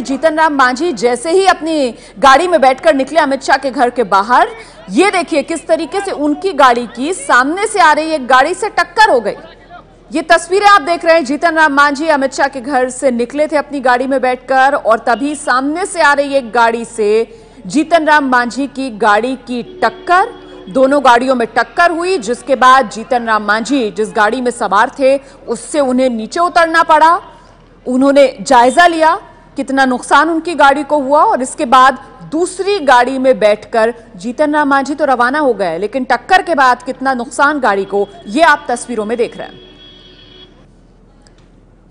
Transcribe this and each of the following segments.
जीतन राम मांझी जैसे ही अपनी गाड़ी में बैठकर निकले अमित शाह के घर के बाहर, ये देखिए किस तरीके से उनकी गाड़ी की सामने से आ रही एक गाड़ी से टक्कर हो गई। ये तस्वीरें आप देख रहे हैं, जीतन राम मांझी अमित शाह के घर से निकले थे अपनी गाड़ी में बैठकर और तभी सामने से आ रही एक गाड़ी से जीतन राम मांझी की गाड़ी की टक्कर, दोनों गाड़ियों में टक्कर हुई, जिसके बाद जीतन राम मांझी जिस गाड़ी में सवार थे उससे उन्हें नीचे उतरना पड़ा। उन्होंने जायजा लिया कितना नुकसान उनकी गाड़ी को हुआ और इसके बाद दूसरी गाड़ी में बैठकर जीतन राम मांझी तो रवाना हो गए, लेकिन टक्कर के बाद कितना नुकसान गाड़ी को, ये आप तस्वीरों में देख रहे हैं।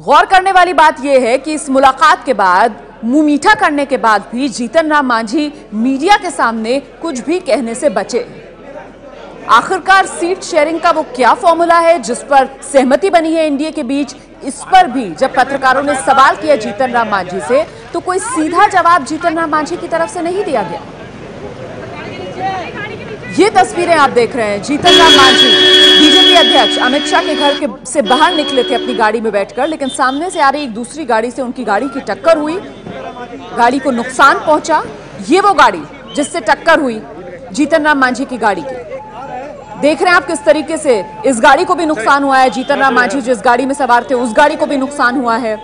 गौर करने वाली बात यह है कि इस मुलाकात के बाद, मुंह मीठा करने के बाद भी जीतन राम मांझी मीडिया के सामने कुछ भी कहने से बचे। आखिरकार सीट शेयरिंग का वो क्या फॉर्मूला है जिस पर सहमति बनी है एनडीए के बीच, इस पर भी जब पत्रकारों ने सवाल किया जीतन राम मांझी से तो कोई सीधा जवाब जीतन राम मांझी की तरफ से नहीं दिया गया। ये तस्वीरें आप देख रहे हैं, जीतन राम मांझी बीजेपी अध्यक्ष अमित शाह के घर से बाहर निकले थे अपनी गाड़ी में बैठकर, लेकिन सामने से आ रही एक दूसरी गाड़ी से उनकी गाड़ी की टक्कर हुई, गाड़ी को नुकसान पहुंचा। ये वो गाड़ी जिससे टक्कर हुई जीतन राम मांझी की गाड़ी की, देख रहे हैं आप किस तरीके से इस गाड़ी को भी नुकसान हुआ है। जीतन राम मांझी जिस गाड़ी में सवार थे उस गाड़ी को भी नुकसान हुआ है,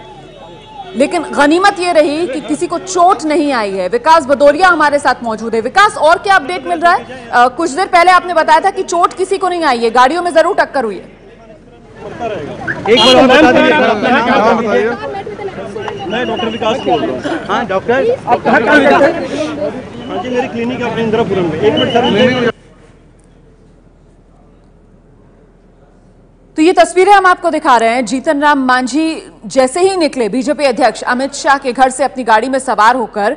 लेकिन गनीमत ये रही कि किसी को चोट नहीं आई है। विकास भदौरिया हमारे साथ मौजूद है। विकास, और क्या अपडेट मिल रहा है? कुछ देर पहले आपने बताया था कि चोट किसी को नहीं आई है, गाड़ियों में जरूर टक्कर हुई है। एक बार और बता दीजिए। मैं डॉक्टर विकास बोल रहा हूँ। हाँ डॉक्टर, आप कहाँ काम करते हैं? हाँ जी, मेरी क्लिनिक है इंदिरापुरम में। एक मिनट सर। तो ये तस्वीरें हम आपको दिखा रहे हैं, जीतन राम मांझी जैसे ही निकले बीजेपी अध्यक्ष अमित शाह के घर से अपनी गाड़ी में सवार होकर,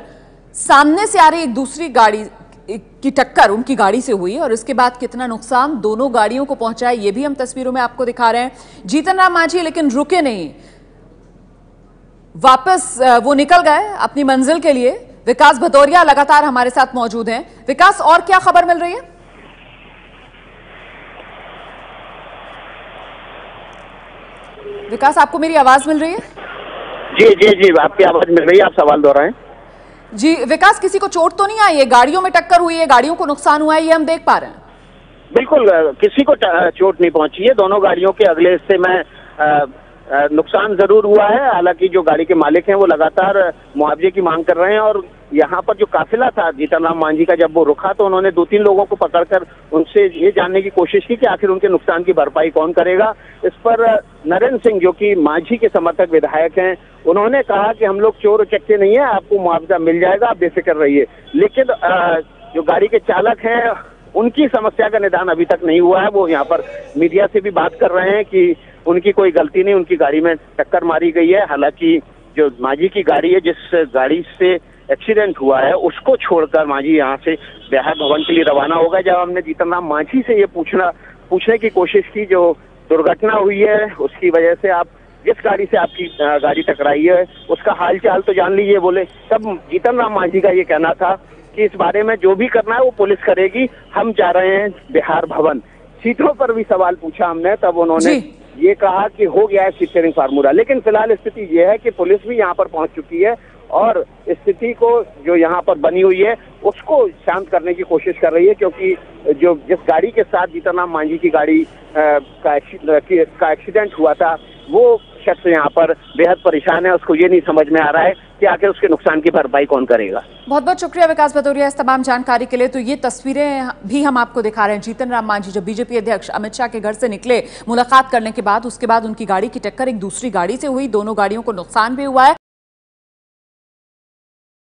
सामने से आ रही एक दूसरी गाड़ी की टक्कर उनकी गाड़ी से हुई और इसके बाद कितना नुकसान दोनों गाड़ियों को पहुंचा है, ये भी हम तस्वीरों में आपको दिखा रहे हैं। जीतन राम मांझी लेकिन रुके नहीं, वापस वो निकल गए अपनी मंजिल के लिए। विकास भदौरिया लगातार हमारे साथ मौजूद हैं। विकास, और क्या खबर मिल रही है? विकास, आपको मेरी आवाज मिल रही है? जी जी जी, आपकी आवाज मिल रही है, आप सवाल दोहराएं। जी विकास, किसी को चोट तो नहीं आई है? गाड़ियों में टक्कर हुई है, गाड़ियों को नुकसान हुआ है, ये हम देख पा रहे हैं। बिल्कुल, किसी को चोट नहीं पहुंची है। दोनों गाड़ियों के अगले हिस्से में नुकसान जरूर हुआ है। हालांकि जो गाड़ी के मालिक हैं वो लगातार मुआवजे की मांग कर रहे हैं और यहाँ पर जो काफिला था जीतन राम मांझी का, जब वो रुका तो उन्होंने 2-3 लोगों को पकड़कर उनसे ये जानने की कोशिश की कि आखिर उनके नुकसान की भरपाई कौन करेगा। इस पर नरेंद्र सिंह, जो कि मांझी के समर्थक विधायक हैं, उन्होंने कहा कि हम लोग चोर चक्के नहीं है, आपको मुआवजा मिल जाएगा, आप बेफिक्र रहिए। लेकिन जो गाड़ी के चालक हैं उनकी समस्या का निदान अभी तक नहीं हुआ है। वो यहाँ पर मीडिया से भी बात कर रहे हैं कि उनकी कोई गलती नहीं, उनकी गाड़ी में टक्कर मारी गई है। हालांकि जो मांझी की गाड़ी है, जिस गाड़ी से एक्सीडेंट हुआ है, उसको छोड़कर मांझी यहाँ से बिहार भवन के लिए रवाना होगा। जब हमने जीतन राम मांझी से ये पूछने की कोशिश की, जो दुर्घटना हुई है उसकी वजह से आप जिस गाड़ी से आपकी गाड़ी टकराई है उसका हालचाल तो जान लीजिए, बोले। तब जीतन राम मांझी का ये कहना था कि इस बारे में जो भी करना है वो पुलिस करेगी, हम जा रहे हैं बिहार भवन। सीटों पर भी सवाल पूछा हमने, तब उन्होंने ये कहा कि हो गया है सीट शेयरिंग फार्मूला। लेकिन फिलहाल स्थिति ये है कि पुलिस भी यहाँ पर पहुंच चुकी है और स्थिति को जो यहाँ पर बनी हुई है उसको शांत करने की कोशिश कर रही है, क्योंकि जो जिस गाड़ी के साथ जीतन राम मांझी की गाड़ी का एक्सीडेंट हुआ था वो शख्स यहाँ पर बेहद परेशान है। उसको ये नहीं समझ में आ रहा है कि आखिर उसके नुकसान की भरपाई कौन करेगा। बहुत बहुत शुक्रिया विकास भदौरिया इस तमाम जानकारी के लिए। तो ये तस्वीरें भी हम आपको दिखा रहे हैं, जीतन राम मांझी जब बीजेपी अध्यक्ष अमित शाह के घर से निकले मुलाकात करने के बाद, उसके बाद उनकी गाड़ी की टक्कर एक दूसरी गाड़ी से हुई, दोनों गाड़ियों को नुकसान भी हुआ है।